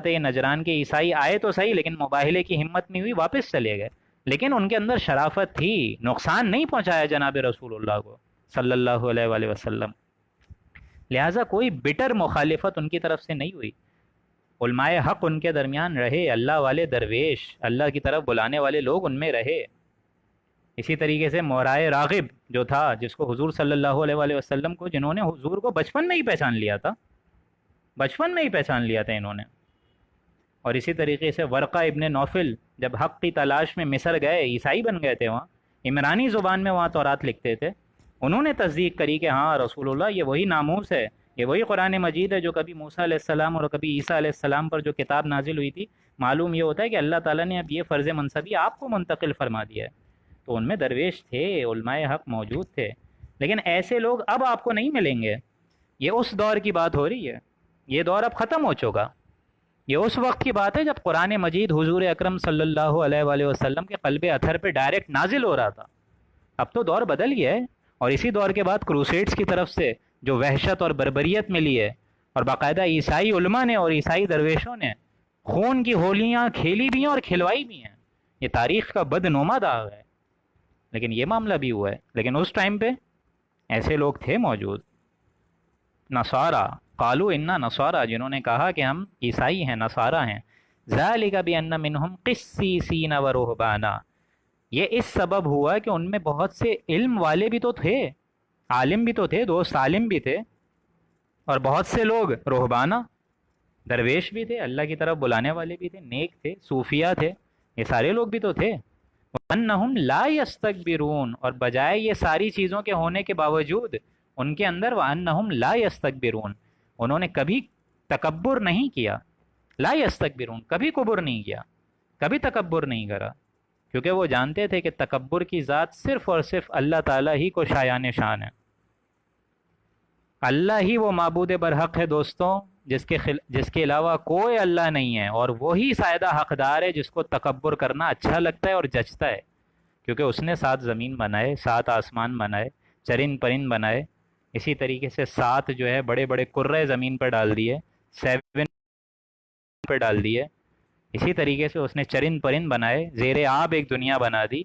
یہ نجران کے عیسائی آئے تو صحیح، لیکن مباہلے کی ہمت نہیں ہوئی، واپس چلے گئے، لیکن ان کے اندر شرافت تھی، نقصان نہیں پہنچایا جناب رسول اللہ کو صلی اللہ علیہ وآلہ وسلم۔ لہٰذا کوئی بٹر مخالفت ان کی طرف سے نہیں ہوئی، علماء حق ان کے درمیان رہے، اللہ والے درویش، اللہ کی طرف بلانے والے لوگ ان میں رہے۔ اسی طریقے سے مورائے راغب جو تھا، جس کو حضور صلی اللہ علیہ وآلہ وسلم کو، جنہوں نے حضور کو بچپن میں ہی پہچان لیا تھا، بچپن میں ہی پہچان لیا تھا انہوں نے۔ اور اسی طریقے سے ورقہ ابن نوفل جب حق کی تلاش میں مصر گئے، عیسائی بن گئے تھے، وہاں عمرانی زبان میں وہاں تورات لکھتے تھے، انہوں نے تصدیق کری کہ ہاں رسول اللہ یہ وہی ناموس ہے، یہ وہی قرآن مجید ہے جو کبھی موسیٰ علیہ السلام اور کبھی عیسیٰ علیہ السلام پر جو کتاب نازل ہوئی تھی۔ معلوم یہ ہوتا ہے کہ اللہ تعالیٰ نے اب یہ فرض منصبی آپ کو منتقل فرما دیا ہے۔ تو ان میں درویش تھے، علماء حق موجود تھے، لیکن ایسے لوگ اب آپ کو نہیں ملیں گے۔ یہ اس دور کی بات ہو رہی ہے، یہ دور اب ختم ہو چکا۔ یہ اس وقت کی بات ہے جب قرآن مجید حضور اکرم صلی اللہ علیہ وآلہ وسلم کے قلب اطہر پہ ڈائریکٹ نازل ہو رہا تھا۔ اب تو دور بدل گیا ہے، اور اسی دور کے بعد کروسیڈز کی طرف سے جو وحشت اور بربریت ملی ہے، اور باقاعدہ عیسائی علماء نے اور عیسائی درویشوں نے خون کی ہولیاں کھیلی بھی ہیں اور کھلوائی بھی ہیں. یہ تاریخ کا بدنما داغ ہے. لیکن یہ معاملہ بھی ہوا ہے. لیکن اس ٹائم پہ ایسے لوگ تھے موجود. نصارہ قالو انا نصارہ، جنہوں نے کہا کہ ہم عیسائی ہیں، نصارہ ہیں. ذالک بان منہم قسیسین و رہبانا، یہ اس سبب ہوا کہ ان میں بہت سے علم والے بھی تو تھے، عالم بھی تو تھے، دوست عالم بھی تھے، اور بہت سے لوگ رہبانہ درویش بھی تھے، اللہ کی طرف بلانے والے بھی تھے، نیک تھے، صوفیہ تھے. یہ سارے لوگ بھی تو تھے. وَأَنَّهُمْ لَا يَسْتَكْبِرُونَ، اور بجائے یہ ساری چیزوں کے ہونے کے باوجود ان کے اندر وَأَنَّهُمْ لَا يَسْتَكْبِرُونَ، انہوں نے کبھی تکبر نہیں کیا. لا يستكبرون، کبھی کبر نہیں کیا، کبھی تکبر نہیں کرا، کیونکہ وہ جانتے تھے کہ تکبر کی ذات صرف اور صرف اللہ تعالیٰ ہی کو شایان شان ہے. اللہ ہی وہ معبود برحق ہے دوستوں، جس کے علاوہ کوئی اللہ نہیں ہے، اور وہی سائدہ حقدار ہے جس کو تکبر کرنا اچھا لگتا ہے اور جچتا ہے. کیونکہ اس نے 7 زمین بنائے، 7 آسمان بنائے، چرند پرند بنائے، اسی طریقے سے 7 جو ہے بڑے بڑے کرے زمین پر ڈال دیے، 7 پہ ڈال دیے. اسی طریقے سے اس نے چرند پرند بنائے، زیر آب ایک دنیا بنا دی.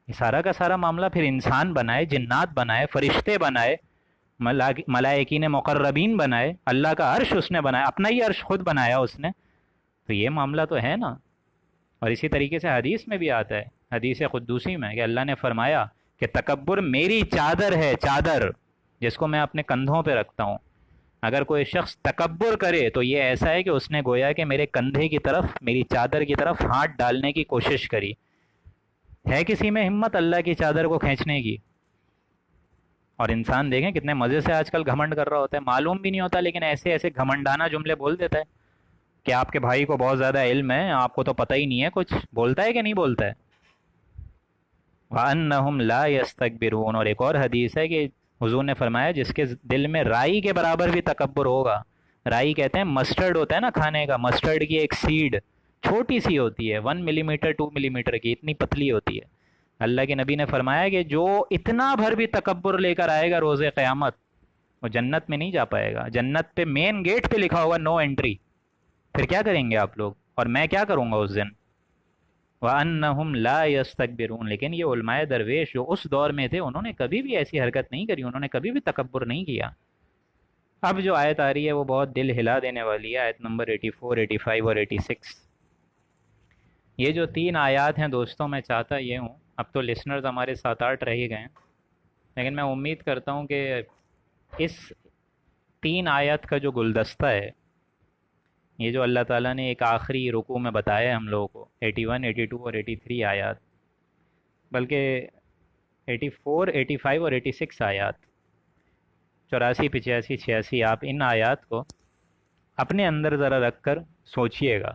یہ سارا کا سارا معاملہ، پھر انسان بنائے، جنات بنائے، فرشتے بنائے، ملائکین مقربین بنائے، اللہ کا عرش اس نے بنایا، اپنا ہی عرش خود بنایا اس نے. تو یہ معاملہ تو ہے نا. اور اسی طریقے سے حدیث میں بھی آتا ہے، حدیث قدوسی میں، کہ اللہ نے فرمایا کہ تکبر میری چادر ہے، چادر جس کو میں اپنے کندھوں پہ رکھتا ہوں. اگر کوئی شخص تکبر کرے تو یہ ایسا ہے کہ اس نے گویا کہ میرے کندھے کی طرف، میری چادر کی طرف ہاتھ ڈالنے کی کوشش کری. ہے کسی میں ہمت اللہ کی چادر کو کھینچنے کی؟ اور انسان دیکھیں کتنے مزے سے آج کل گھمنڈ کر رہا ہوتا ہے، معلوم بھی نہیں ہوتا لیکن ایسے ایسے گھمنڈانہ جملے بول دیتا ہے کہ آپ کے بھائی کو بہت زیادہ علم ہے، آپ کو تو پتہ ہی نہیں ہے کچھ. بولتا ہے کہ نہیں بولتا ہے؟ وَأَنَّهُمْ لَا يَسْتَكْبِرُونَ. اور ایک اور حدیث ہے کہ حضور نے فرمایا جس کے دل میں رائی کے برابر بھی تکبر ہوگا. رائی کہتے ہیں مسٹرڈ ہوتا ہے نا کھانے کا، مسٹرڈ کی ایک سیڈ چھوٹی سی ہوتی ہے، 1 ملی میٹر 2 ملی میٹر کی، اتنی پتلی ہوتی ہے. اللہ کے نبی نے فرمایا کہ جو اتنا بھر بھی تکبر لے کر آئے گا روز قیامت، وہ جنت میں نہیں جا پائے گا. جنت پہ مین گیٹ پہ لکھا ہوگا نو انٹری. پھر کیا کریں گے آپ لوگ اور میں کیا کروں گا اس دن؟ وَأَنَّهُمْ لَا يَسْتَكْبِرُونَ. لیکن یہ علماء درویش جو اس دور میں تھے انہوں نے کبھی بھی ایسی حرکت نہیں کری، انہوں نے کبھی بھی تکبر نہیں کیا. اب جو آیت آ رہی ہے وہ بہت دل ہلا دینے والی ہے، آیت نمبر 84، 85 اور 86. یہ جو 3 آیات ہیں دوستوں، میں چاہتا یہ ہوں، اب تو لسنرز ہمارے 7-8 رہ ہی گئے ہیں، لیکن میں امید کرتا ہوں کہ اس 3 آیات کا جو گلدستہ ہے، یہ جو اللہ تعالیٰ نے ایک آخری رکوع میں بتایا ہے ہم لوگوں کو، 81، 82 اور 83 آیات، بلکہ 84، 85 اور 86 آیات، 84، 85، 86، آپ ان آیات کو اپنے اندر ذرا رکھ کر سوچئے گا،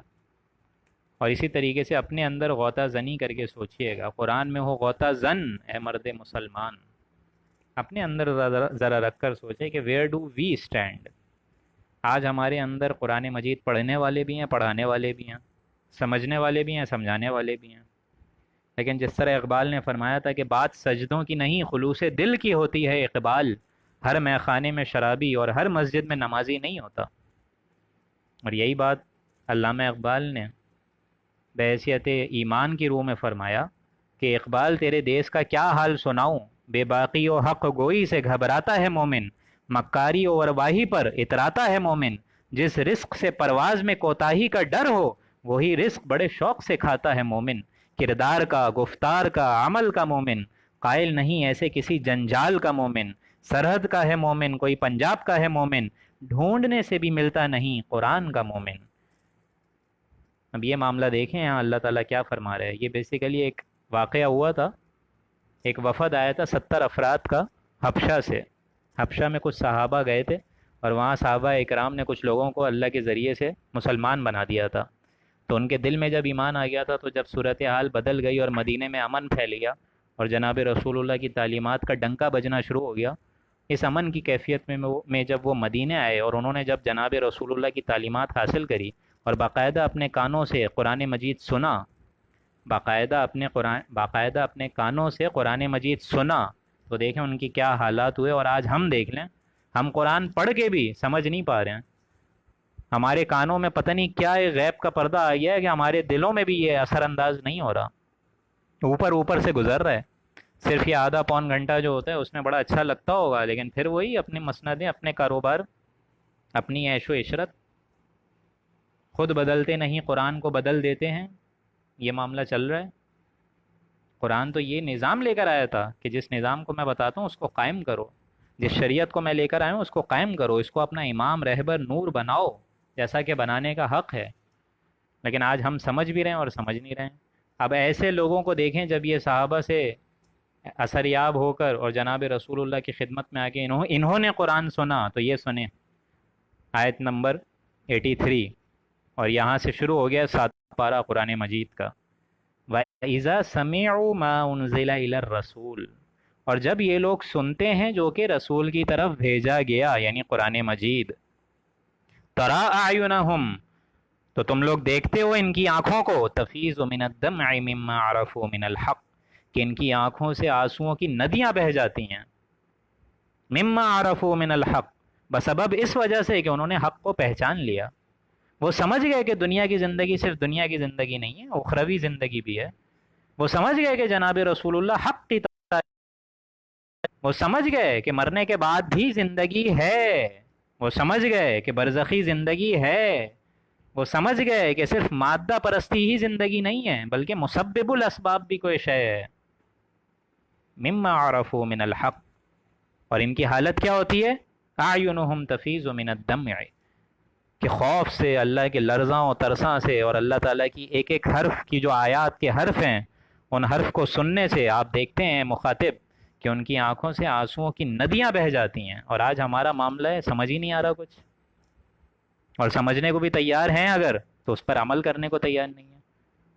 اور اسی طریقے سے اپنے اندر غوطہ زنی کر کے سوچئے گا. قرآن میں ہو غوطہ زن اے مرد مسلمان. اپنے اندر ذرا رکھ کر سوچے کہ ویئر ڈو وی اسٹینڈ. آج ہمارے اندر قرآن مجید پڑھنے والے بھی ہیں، پڑھانے والے بھی ہیں، سمجھنے والے بھی ہیں، سمجھانے والے بھی ہیں، لیکن جس طرح اقبال نے فرمایا تھا کہ بات سجدوں کی نہیں خلوص دل کی ہوتی ہے اقبال، ہر مے خانے میں شرابی اور ہر مسجد میں نمازی نہیں ہوتا. اور یہی بات علامہ اقبال نے بحیثیت ایمان کی روح میں فرمایا کہ اقبال تیرے دیس کا کیا حال سناؤں، بے باقی و حق گوئی سے گھبراتا ہے مومن، مکاری و ورواہی پر اتراتا ہے مومن، جس رزق سے پرواز میں کوتاہی کا ڈر ہو وہی رزق بڑے شوق سے کھاتا ہے مومن، کردار کا، گفتار کا، عمل کا مومن، قائل نہیں ایسے کسی جنجال کا مومن، سرحد کا ہے مومن کوئی پنجاب کا ہے مومن، ڈھونڈنے سے بھی ملتا نہیں قرآن کا مومن. اب یہ معاملہ دیکھیں یہاں اللہ تعالیٰ کیا فرما رہے ہیں. یہ بیسیکلی ایک واقعہ ہوا تھا، ایک وفد آیا تھا 70 افراد کا حبشہ سے. حبشہ میں کچھ صحابہ گئے تھے اور وہاں صحابہ اکرام نے کچھ لوگوں کو اللہ کے ذریعے سے مسلمان بنا دیا تھا. تو ان کے دل میں جب ایمان آ گیا تھا تو جب صورتحال بدل گئی اور مدینے میں امن پھیل گیا اور جناب رسول اللہ کی تعلیمات کا ڈنکا بجنا شروع ہو گیا، اس امن کی کیفیت میں جب وہ مدینے آئے اور انہوں نے جب جناب رسول اللہ کی تعلیمات حاصل کری اور باقاعدہ اپنے کانوں سے قرآن مجید سنا، باقاعدہ اپنے کانوں سے قرآن مجید سنا، تو دیکھیں ان کی کیا حالات ہوئے. اور آج ہم دیکھ لیں، ہم قرآن پڑھ کے بھی سمجھ نہیں پا رہے ہیں. ہمارے کانوں میں پتہ نہیں کیا ایک غیب کا پردہ آ گیا ہے کہ ہمارے دلوں میں بھی یہ اثر انداز نہیں ہو رہا، اوپر اوپر سے گزر رہا ہے۔ صرف یہ آدھا پون گھنٹہ جو ہوتا ہے اس میں بڑا اچھا لگتا ہوگا، لیکن پھر وہی اپنی مسندیں، اپنے کاروبار، اپنی عیش و عشرت، خود بدلتے نہیں قرآن کو بدل دیتے ہیں، یہ معاملہ چل رہا ہے۔ قرآن تو یہ نظام لے کر آیا تھا کہ جس نظام کو میں بتاتا ہوں اس کو قائم کرو، جس شریعت کو میں لے کر آیا ہوں اس کو قائم کرو، اس کو اپنا امام رہبر نور بناؤ، جیسا کہ بنانے کا حق ہے۔ لیکن آج ہم سمجھ بھی رہے ہیں اور سمجھ نہیں رہے ہیں۔ اب ایسے لوگوں کو دیکھیں جب یہ صحابہ سے اثریاب ہو کر اور جناب رسول اللہ کی خدمت میں آ کے انہوں نے قرآن سنا، تو یہ سنیں آیت نمبر 83، اور یہاں سے شروع ہو گیا 7 پارہ قرآن مجید کا۔ وَإِذَا سَمِعُوا مَا أُنزِلَ إِلَى الرَّسُولِ، اور جب یہ لوگ سنتے ہیں جو کہ رسول کی طرف بھیجا گیا، یعنی قرآن مجید، تَرَىٰ أَعْيُنَهُمْ، تو تم لوگ دیکھتے ہو ان کی آنکھوں کو، تَفِيضُ مِنَ الدَّمْعِ مِمَّا عَرَفُوا مِنَ الْحَقِّ، کہ ان کی آنکھوں سے آنسوؤں کی ندیاں بہہ جاتی ہیں، مِمَّا عَرَفُوا مِنَ الْحَقِّ، بسبب اس وجہ سے کہ انہوں نے حق کو پہچان لیا۔ وہ سمجھ گئے کہ دنیا کی زندگی صرف دنیا کی زندگی نہیں ہے، اخروی زندگی بھی ہے۔ وہ سمجھ گئے کہ جناب رسول اللہ حق کی طرح، وہ سمجھ گئے کہ مرنے کے بعد بھی زندگی ہے، وہ سمجھ گئے کہ برزخی زندگی ہے، وہ سمجھ گئے کہ صرف مادہ پرستی ہی زندگی نہیں ہے بلکہ مسبب الاسباب بھی کوئی شے ہے۔ مما عرفوا من الحق، اور ان کی حالت کیا ہوتی ہے؟ اعینہم تفیض من الدمع، کہ خوف سے، اللہ کے لرزاں و ترساں سے، اور اللہ تعالیٰ کی ایک ایک حرف کی جو آیات کے حرف ہیں ان حرف کو سننے سے آپ دیکھتے ہیں مخاطب کہ ان کی آنکھوں سے آنسوؤں کی ندیاں بہہ جاتی ہیں۔ اور آج ہمارا معاملہ ہے سمجھ ہی نہیں آ رہا کچھ، اور سمجھنے کو بھی تیار ہیں اگر، تو اس پر عمل کرنے کو تیار نہیں ہے،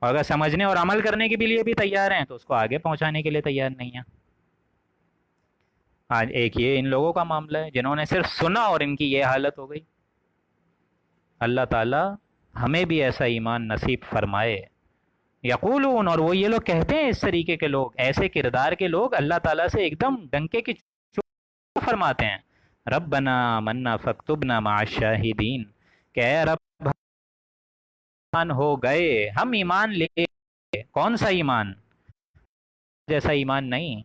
اور اگر سمجھنے اور عمل کرنے کے لیے بھی تیار ہیں تو اس کو آگے پہنچانے کے لیے تیار نہیں ہیں۔ آج ایک یہ ان لوگوں کا معاملہ ہے جنہوں نے صرف سنا اور ان کی یہ حالت ہو گئی۔ اللہ تعالی ہمیں بھی ایسا ایمان نصیب فرمائے۔ یقولون، اور وہ یہ لوگ کہتے ہیں، اس طریقے کے لوگ، ایسے کردار کے لوگ اللہ تعالیٰ سے ایک دم ڈنکے کی چوٹ فرماتے ہیں، ربنا آمنا فاکتبنا مع الشاہدین، کہ اے رب ایمان ہو گئے، ہم ایمان لے، کون سا ایمان؟ جیسا ایمان نہیں،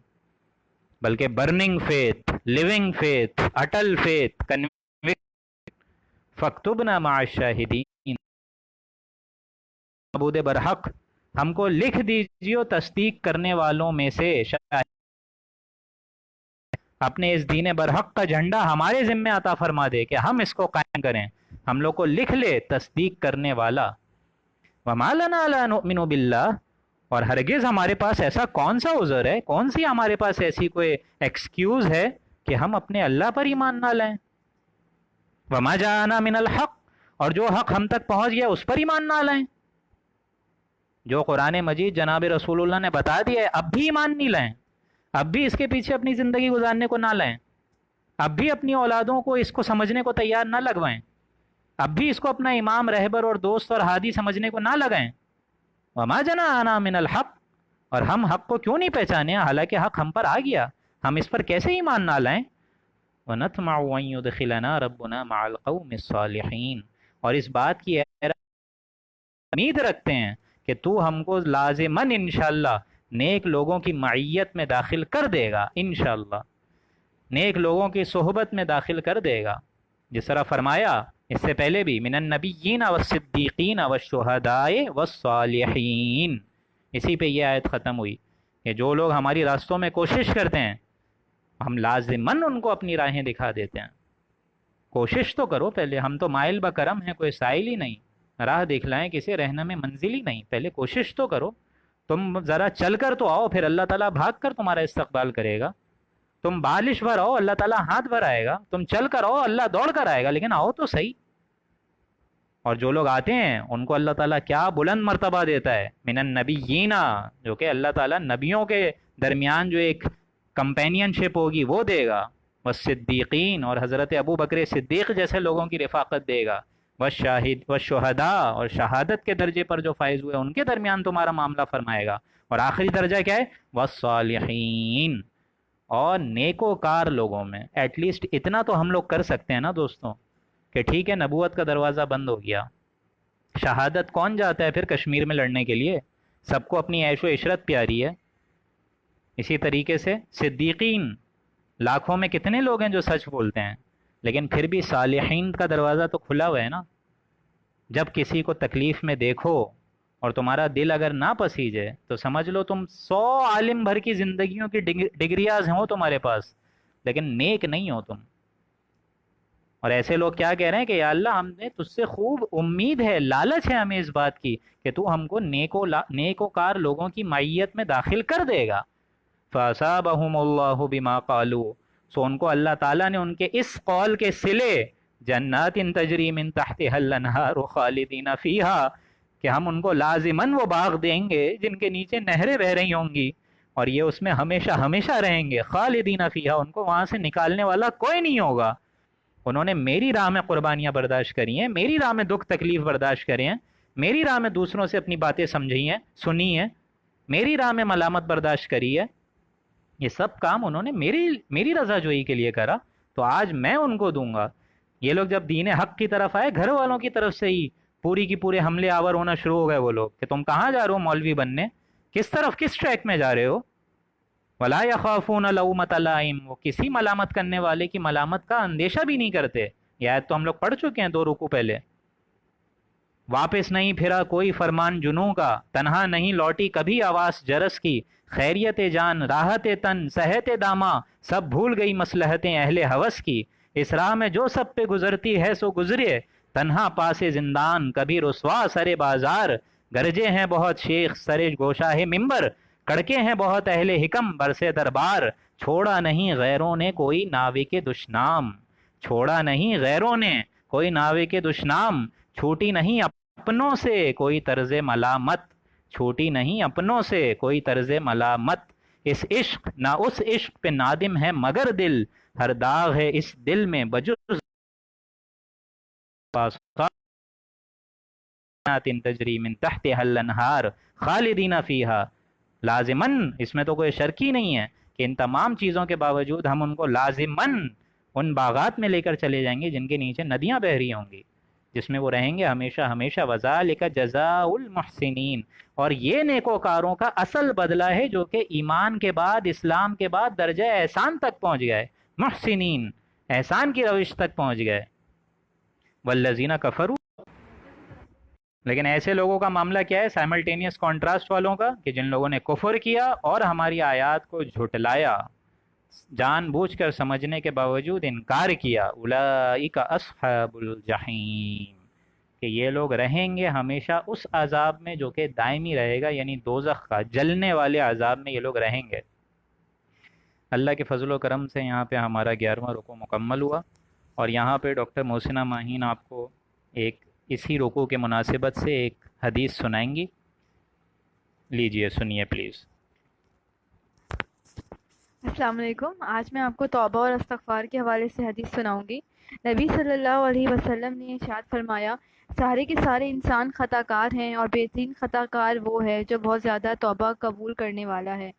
بلکہ برننگ فیتھ، لیونگ فیتھ، اٹل فیتھ، فاکتبنا مع الشاہدین، معبود برحق ہم کو لکھ دیجیے تصدیق کرنے والوں میں سے، اپنے اس دین برحق کا جھنڈا ہمارے ذمہ عطا فرما دے کہ ہم اس کو قائم کریں، ہم لوگ کو لکھ لے تصدیق کرنے والا۔ وَمَا لَنَا لَا نُؤْمِنُ بِاللَّهِ، اور ہرگز ہمارے پاس ایسا کون سا عذر ہے، کون سی ہمارے پاس ایسی کوئی ایکسکیوز ہے کہ ہم اپنے اللہ پر ایمان نہ لائیں۔ وَمَا جَاءَنَا مِنَ الْحَقِّ، اور جو حق ہم تک پہنچ گیا اس پر ایمان نہ لائیں۔ جو قرآن مجید جناب رسول اللہ نے بتا دیا ہے اب بھی ایمان نہیں لائیں، اب بھی اس کے پیچھے اپنی زندگی گزارنے کو نہ لائیں، اب بھی اپنی اولادوں کو اس کو سمجھنے کو تیار نہ لگوائیں، اب بھی اس کو اپنا امام رہبر اور دوست اور ہادی سمجھنے کو نہ لگائیں۔ وما جنانا من الحق، اور ہم حق کو کیوں نہیں پہچانے حالانکہ حق ہم پر آ گیا، ہم اس پر کیسے ایمان نہ لائیں؟ وَنَطْمَعُ أَن يُدْخِلَنَا رَبُّنَا مَعَ الْقَوْمِ الصَّالِحِينَ، اور اس بات کی امید رکھتے ہیں کہ تو ہم کو لازماً انشاءاللہ نیک لوگوں کی معیت میں داخل کر دے گا، انشاءاللہ نیک لوگوں کی صحبت میں داخل کر دے گا، جس طرح فرمایا اس سے پہلے بھی، من النبیین والصدیقین والشہداء والصالحین، اسی پہ یہ آیت ختم ہوئی کہ جو لوگ ہماری راستوں میں کوشش کرتے ہیں ہم لازماً ان کو اپنی راہیں دکھا دیتے ہیں۔ کوشش تو کرو پہلے، ہم تو مائل بکرم ہیں، کوئی سائل ہی نہیں، راہ دکھلائیں کسی رہنم منزل ہی نہیں، پہلے کوشش تو کرو، تم ذرا چل کر تو آؤ، پھر اللہ تعالیٰ بھاگ کر تمہارا استقبال کرے گا۔ تم بالش بھر آؤ اللہ تعالیٰ ہاتھ بھر آئے گا، تم چل کر آؤ اللہ دوڑ کر آئے گا، لیکن آؤ تو صحیح۔ اور جو لوگ آتے ہیں ان کو اللہ تعالیٰ کیا بلند مرتبہ دیتا ہے، من النبیین، جو کہ اللہ تعالیٰ نبیوں کے درمیان جو ایک کمپینین شپ ہوگی وہ دے گا، والصدیقین، اور حضرت ابو بکر صدیق جیسے لوگوں کی رفاقت دے گا، والشہداء، اور شہادت کے درجے پر جو فائز ہوئے ان کے درمیان تمہارا معاملہ فرمائے گا، اور آخری درجہ کیا ہے؟ والصالحین، اور نیکوکار لوگوں میں۔ ایٹ لیسٹ اتنا تو ہم لوگ کر سکتے ہیں نا دوستوں، کہ ٹھیک ہے نبوت کا دروازہ بند ہو گیا، شہادت کون جاتا ہے پھر کشمیر میں لڑنے کے لیے؟ سب کو اپنی عیش و عشرت پیاری ہے۔ اسی طریقے سے صدیقین، لاکھوں میں کتنے لوگ ہیں جو سچ بولتے ہیں، لیکن پھر بھی صالحین کا دروازہ تو کھلا ہوا ہے نا۔ جب کسی کو تکلیف میں دیکھو اور تمہارا دل اگر نہ پسیجے تو سمجھ لو تم 100 عالم بھر کی زندگیوں کی ڈگریاز ہوں تمہارے پاس، لیکن نیک نہیں ہو تم۔ اور ایسے لوگ کیا کہہ رہے ہیں کہ یا اللہ ہم نے تجھ سے خوب امید ہے، لالچ ہے ہمیں اس بات کی کہ تو ہم کو نیکوکار لوگوں کی معیت میں داخل کر دے گا۔ فَأَصَابَهُمُ اللَّهُ بِمَا قَالُوا، سو ان کو اللہ تعالیٰ نے ان کے اس قول کے صلے جنات تجری من تحتها الانہار خالدین فیہا، کہ ہم ان کو لازماً وہ باغ دیں گے جن کے نیچے نہریں بہہ رہی ہوں گی، اور یہ اس میں ہمیشہ ہمیشہ رہیں گے، خالدین فیہا، ان کو وہاں سے نکالنے والا کوئی نہیں ہوگا۔ انہوں نے میری راہ میں قربانیاں برداشت کری ہیں، میری راہ میں دکھ تکلیف برداشت کرے ہیں، میری راہ میں دوسروں سے اپنی باتیں سمجھی ہیں، سنی ہیں، میری راہ میں ملامت برداشت کری ہے، یہ سب کام انہوں نے میری رضا جوئی کے لیے کرا، تو آج میں ان کو دوں گا۔ یہ لوگ جب دین حق کی طرف آئے، گھر والوں کی طرف سے ہی پوری کی پورے حملے آور ہونا شروع ہو گئے، وہ لوگ کہ تم کہاں جا رہے ہو مولوی بننے، کس طرف کس ٹریک میں جا رہے ہو؟ ولا یخافون لومۃ لائم، وہ کسی ملامت کرنے والے کی ملامت کا اندیشہ بھی نہیں کرتے۔ یہ آیت تو ہم لوگ پڑھ چکے ہیں 2 رکوع پہلے۔ واپس نہیں پھرا کوئی فرمان جنوں کا، تنہا نہیں لوٹی کبھی آواز جرس کی، خیریت جان راحت تن صحت داماں، سب بھول گئی مصلحتیں اہل ہوس کی، اس راہ میں جو سب پہ گزرتی ہے سو گزرے، تنہا پاس زندان کبھی رسوا سر بازار، گرجے ہیں بہت شیخ سر گوشاہ ممبر، کڑکے ہیں بہت اہل حکم برسے دربار، چھوڑا نہیں غیروں نے کوئی ناوے کے دشنام، چھوڑا نہیں غیروں نے کوئی ناوے کے دشنام، چھوٹی نہیں اپنوں سے کوئی طرز ملامت، چھوٹی نہیں اپنوں سے کوئی طرز ملامت، اس عشق نہ اس عشق پہ نادم ہے مگر دل، ہر داغ ہے اس دل میں بجز تجری من تحتها الانہار خالدین فیہا، لازماً، اس میں تو کوئی شرک ہی نہیں ہے کہ ان تمام چیزوں کے باوجود ہم ان کو لازماً ان باغات میں لے کر چلے جائیں گے جن کے نیچے ندیاں بہہ رہی ہوں گی، جس میں وہ رہیں گے ہمیشہ ہمیشہ، وذالک جزاء المحسنین، اور یہ نیکوکاروں کا اصل بدلہ ہے جو کہ ایمان کے بعد، اسلام کے بعد درجہ احسان تک پہنچ گئے، محسنین، احسان کی روش تک پہنچ گئے۔ والذین کفروا، لیکن ایسے لوگوں کا معاملہ کیا ہے، سائملٹینیس کانٹراسٹ والوں کا، کہ جن لوگوں نے کفر کیا اور ہماری آیات کو جھٹلایا، جان بوجھ کر سمجھنے کے باوجود انکار کیا، اولئک اصحاب الجحیم، کہ یہ لوگ رہیں گے ہمیشہ اس عذاب میں جو کہ دائمی رہے گا، یعنی دوزخ کا جلنے والے عذاب میں یہ لوگ رہیں گے۔ اللہ کے فضل و کرم سے یہاں پہ ہمارا 11واں رکوع مکمل ہوا، اور یہاں پہ ڈاکٹر محسنہ ماہین آپ کو ایک اسی رکوع کے مناسبت سے ایک حدیث سنائیں گی، لیجئے سنیے پلیز۔ السلام علیکم۔ آج میں آپ کو توبہ اور استغفار کے حوالے سے حدیث سناؤں گی۔ نبی صلی اللہ علیہ وسلم نے ارشاد فرمایا، سارے کے سارے انسان خطا کار ہیں اور بہترین خطا کار وہ ہے جو بہت زیادہ توبہ قبول کرنے والا ہے۔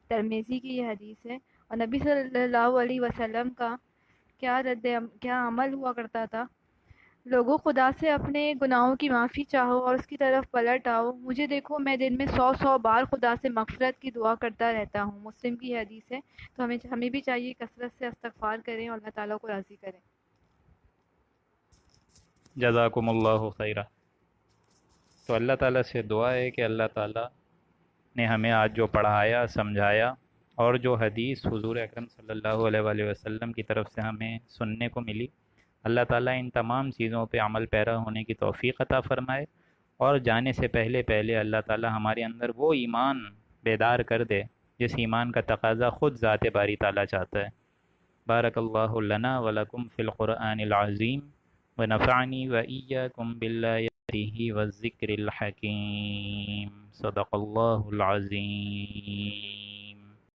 ترمذی کی یہ حدیث ہے۔ اور نبی صلی اللہ علیہ وسلم کا کیا عمل ہوا کرتا تھا؟ لوگوں، خدا سے اپنے گناہوں کی معافی چاہو اور اس کی طرف پلٹ آؤ، مجھے دیکھو میں دن میں 100 بار خدا سے مغفرت کی دعا کرتا رہتا ہوں۔ مسلم کی حدیث ہے۔ تو ہمیں بھی چاہیے کثرت سے استغفار کریں اور اللہ تعالیٰ کو راضی کریں۔ جزاکم اللہ خیرہ۔ تو اللہ تعالیٰ سے دعا ہے کہ اللہ تعالیٰ نے ہمیں آج جو پڑھایا، سمجھایا، اور جو حدیث حضور اکرم صلی اللہ علیہ وآلہ وسلم کی طرف سے ہمیں سننے کو ملی، اللہ تعالیٰ ان تمام چیزوں پہ عمل پیرا ہونے کی توفیق عطا فرمائے، اور جانے سے پہلے اللہ تعالیٰ ہمارے اندر وہ ایمان بیدار کر دے جس ایمان کا تقاضا خود ذات باری تعالیٰ چاہتا ہے۔ بارک اللہ لنا ولکم فی القرآن العظیم ونفعنی وإیاکم بالآیاتہ والذکر الحکیم، صدق اللہ العظیم۔